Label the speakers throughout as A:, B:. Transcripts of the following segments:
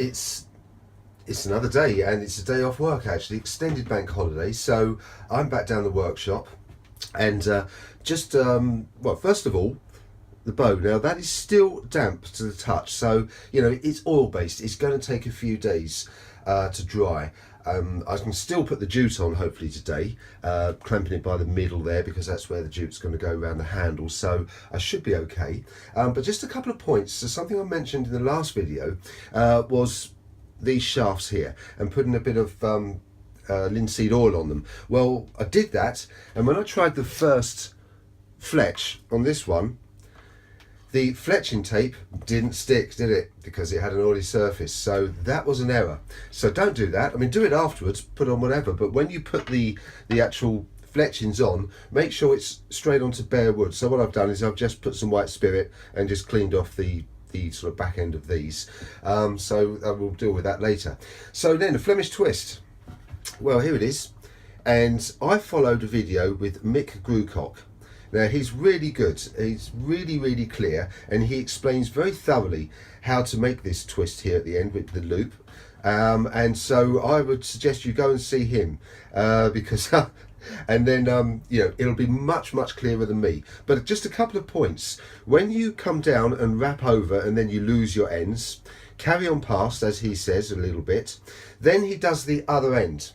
A: it's another day, and it's a day off work actually, extended bank holiday. So I'm back down the workshop, and well, first of all, the bow. Now that is still damp to the touch, so it's oil based. It's going to take a few days to dry. I can still put the jute on hopefully today, clamping it by the middle there, because that's where the jute's going to go around the handle, so I should be okay. But just a couple of points. So something I mentioned in the last video was these shafts here, and putting a bit of linseed oil on them. Well, I did that, and when I tried the first fletch on this one, the fletching tape didn't stick, did it? Because it had an oily surface. So that was an error. So don't do that. I mean, do it afterwards, put on whatever, but when you put the actual fletchings on, make sure it's straight onto bare wood. So what I've done is I've just put some white spirit and just cleaned off the sort of back end of these. So I will deal with that later. So then the Flemish twist. Well, here it is. And I followed a video with Mick Grucock. Now he's really good, he's really clear, and he explains very thoroughly how to make this twist here at the end with the loop. And so I would suggest you go and see him, because and then it'll be much clearer than me. But just a couple of points. When you come down and wrap over and then you lose your ends, carry on past, as he says, a little bit. Then he does the other end.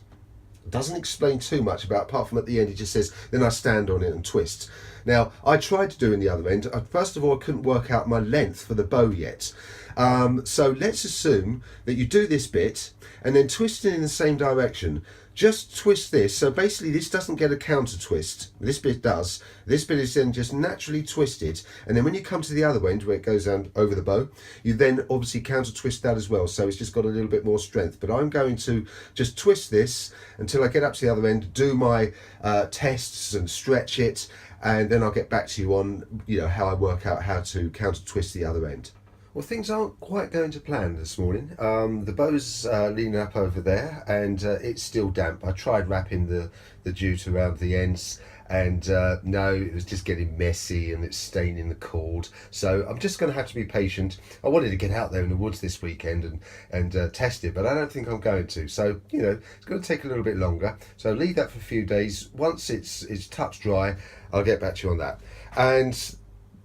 A: Doesn't explain too much apart from at the end he just says, then I stand on it and twist. Now I tried to do in the other end. First of all, I couldn't work out my length for the bow yet, so let's assume that you do this bit and then twist it in the same direction. Just twist this, so basically this doesn't get a counter twist, this bit does. This bit is then just naturally twisted, and then when you come to the other end where it goes down over the bow, you then obviously counter twist that as well, so it's just got a little bit more strength. But I'm going to just twist this until I get up to the other end, do my tests and stretch it, and then I'll get back to you on how I work out how to counter twist the other end. Well, things aren't quite going to plan this morning. The bow's leaning up over there, and it's still damp. I tried wrapping the jute around the ends, and no, it was just getting messy and it's staining the cord. So I'm just going to have to be patient. I wanted to get out there in the woods this weekend and test it, but I don't think I'm going to. So it's going to take a little bit longer. So leave that for a few days. Once it's touch dry, I'll get back to you on that. And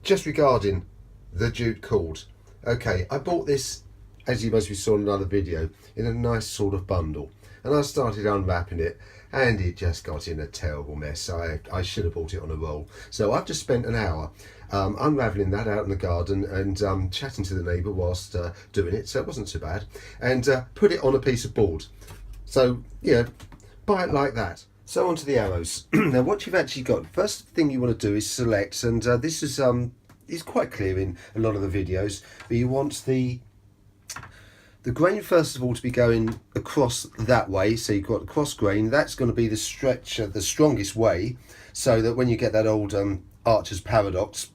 A: just regarding the jute cord. Okay, I bought this, as you must have saw in another video, in a nice sort of bundle, and I started unwrapping it, and it just got in a terrible mess. I should have bought it on a roll. So I've just spent an hour unravelling that out in the garden and chatting to the neighbour whilst doing it, so it wasn't so bad, and put it on a piece of board. So buy it like that. So onto the arrows. Now what you've actually got, first thing you want to do is select, and this is quite clear in a lot of the videos, but you want the grain first of all to be going across that way. So you've got the cross grain, that's going to be the stretch the strongest way, so that when you get that old Archer's paradox,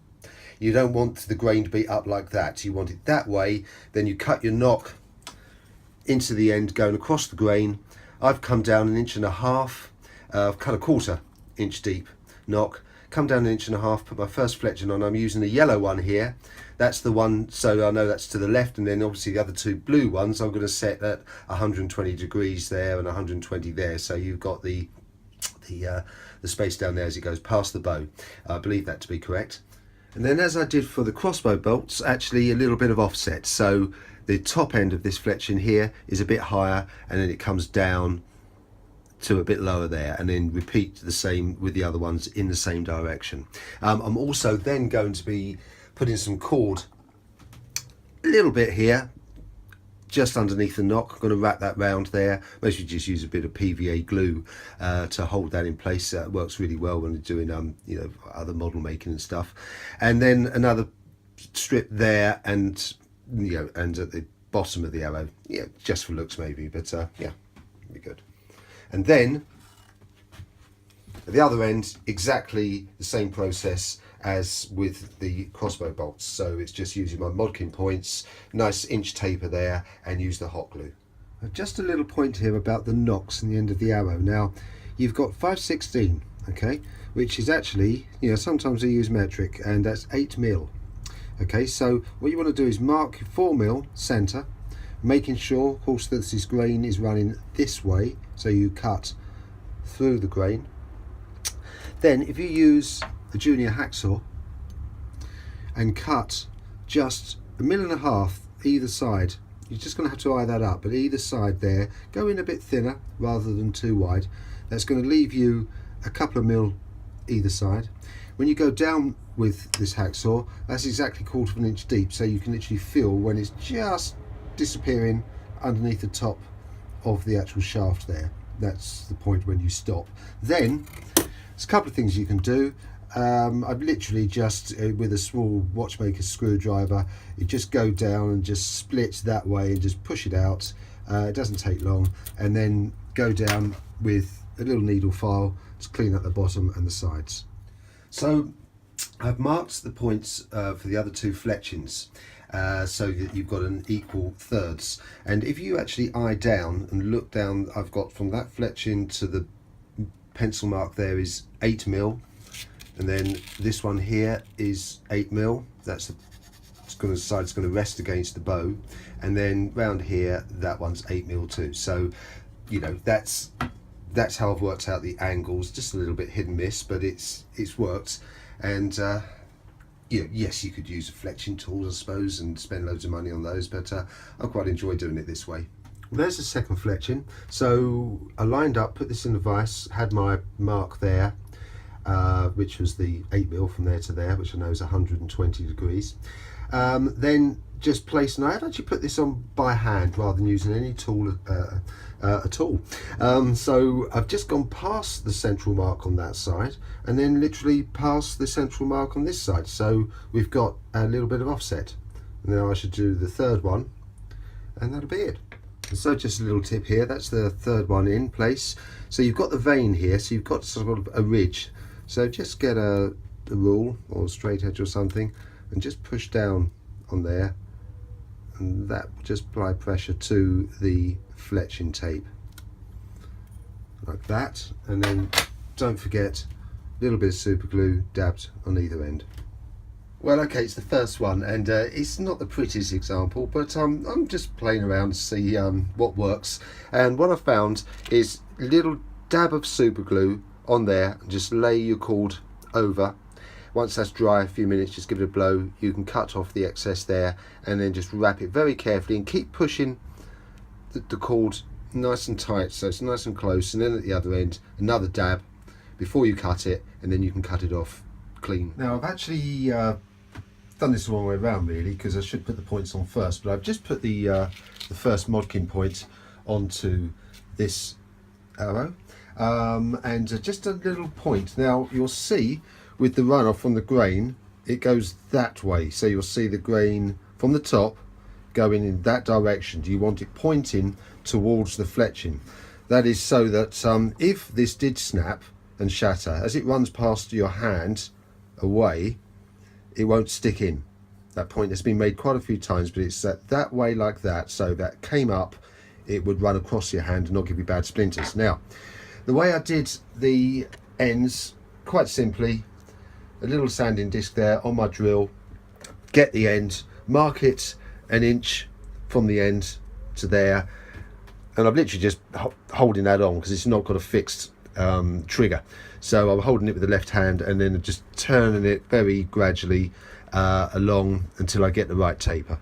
A: you don't want the grain to be up like that. You want it that way. Then you cut your knock into the end going across the grain. I've come down 1.5 inches. I've cut a 1/4 inch deep knock, come down 1.5 inches, put my first fletching on. I'm using the yellow one here. That's the one, so I know that's to the left, and then obviously the other two blue ones I'm going to set at 120 degrees there and 120 there, so you've got the space down there as it goes past the bow. I believe that to be correct. And then, as I did for the crossbow bolts, actually a little bit of offset, so the top end of this fletching here is a bit higher, and then it comes down to a bit lower there, and then repeat the same with the other ones in the same direction. I'm also then going to be putting some cord a little bit here just underneath the knock. I'm going to wrap that round there. Mostly just use a bit of PVA glue to hold that in place. It works really well when you're doing other model making and stuff. And then another strip there, and and at the bottom of the arrow, just for looks maybe, but yeah, be good. And then at the other end, exactly the same process as with the crossbow bolts. So it's just using my Modkin points, nice inch taper there, and use the hot glue. Just a little point here about the nocks in the end of the arrow. Now you've got 5/16, okay, which is actually, sometimes they use metric, and that's 8 mil. Okay, so what you want to do is mark 4 mil center, making sure of course that this grain is running this way, so you cut through the grain. Then if you use a junior hacksaw and cut just 1.5 mm either side, you're just going to have to eye that up, but either side there, go in a bit thinner rather than too wide. That's going to leave you a couple of mil either side. When you go down with this hacksaw, that's exactly 1/4 inch deep, so you can literally feel when it's just disappearing underneath the top of the actual shaft there. That's the point when you stop. Then there's a couple of things you can do. I've literally just with a small watchmaker's screwdriver, you just go down and just split that way and just push it out. It doesn't take long, and then go down with a little needle file to clean up the bottom and the sides. So I've marked the points for the other 2 fletchings, so that you've got an equal thirds. And if you actually eye down and look down, I've got from that fletching to the pencil mark there is 8 mil, and then this one here is 8 mil. That's the side it's going to rest against the bow, and then round here that one's 8 mil too. So you know, that's how I've worked out the angles. Just a little bit hit and miss, but it's worked. And you know, yes, you could use a fletching tool, I suppose, and spend loads of money on those, but I quite enjoy doing it this way. Well, there's the second fletching. So I lined up, put this in the vise, had my mark there, which was the 8 mil from there to there, which I know is 120 degrees. Then just place, and I've actually put this on by hand rather than using any tool at all. So I've just gone past the central mark on that side, and then literally past the central mark on this side. So we've got a little bit of offset. And now I should do the third one, and that'll be it. So just a little tip here, that's the third one in place. So you've got the vein here, so you've got sort of a ridge. So just get a rule or a straight edge or something and just push down on there, and that will just apply pressure to the fletching tape like that. And then don't forget a little bit of super glue dabbed on either end. Well, okay, it's the first one, and it's not the prettiest example, but I'm just playing around to see what works. And what I found is a little dab of super glue on there, and just lay your cord over. Once that's dry, a few minutes, just give it a blow. You can cut off the excess there, and then just wrap it very carefully and keep pushing the cord nice and tight, so it's nice and close. And then at the other end, another dab before you cut it, and then you can cut it off clean. Now I've actually done this the wrong way around really, because I should put the points on first, but I've just put the first modkin point onto this arrow, and just a little point. Now you'll see with the runoff from the grain, it goes that way, so you'll see the grain from the top going in that direction. You want it pointing towards the fletching. That is so that if this did snap and shatter, as it runs past your hand away, it won't stick in. That point has been made quite a few times, but it's that way like that, so that came up, it would run across your hand and not give you bad splinters. Now, the way I did the ends, quite simply, a little sanding disc there on my drill, get the end, mark it 1 inch from the end to there, and I'm literally just holding that on because it's not got a fixed trigger. So I'm holding it with the left hand and then just turning it very gradually along until I get the right taper.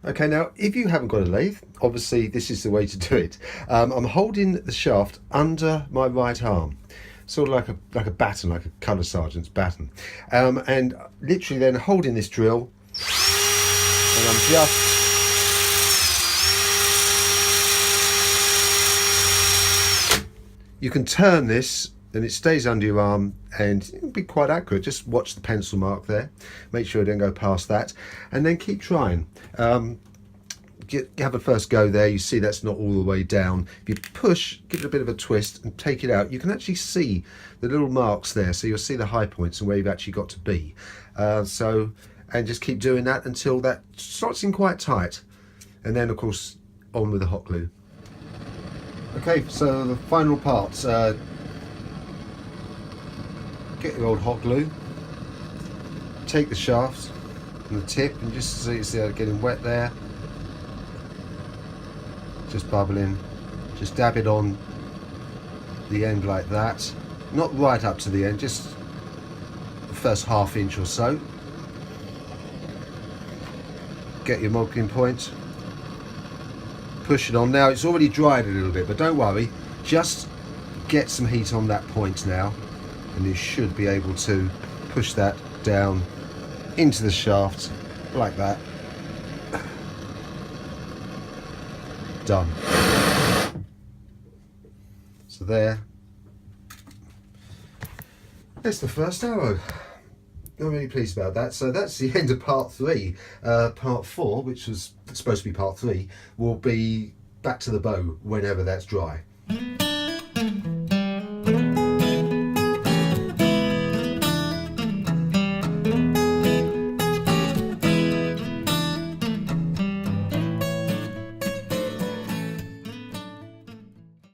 A: Okay, now if you haven't got a lathe, obviously this is the way to do it. I'm holding the shaft under my right arm, sort of like a baton, like a colour sergeant's baton, and literally then holding this drill, and I'm just you can turn this and it stays under your arm, and it'll be quite accurate. Just watch the pencil mark there, make sure it don't go past that, and then keep trying. Have a first go there, you see that's not all the way down. If you push, give it a bit of a twist and take it out, you can actually see the little marks there, so you'll see the high points and where you've actually got to be. And just keep doing that until that slots in quite tight, and then of course on with the hot glue. Okay, so the final part, get your old hot glue, take the shaft and the tip, and just see it's getting wet there, just bubbling. Just dab it on the end like that, not right up to the end, just the first ½ inch or so. Get your modeling point, push it on. Now it's already dried a little bit, but don't worry, just get some heat on that point now and you should be able to push that down into the shaft like that. Done. So there's the first arrow. I'm really pleased about that. So that's the end of part 3. Part 4, which was supposed to be part 3, will be back to the bow whenever that's dry.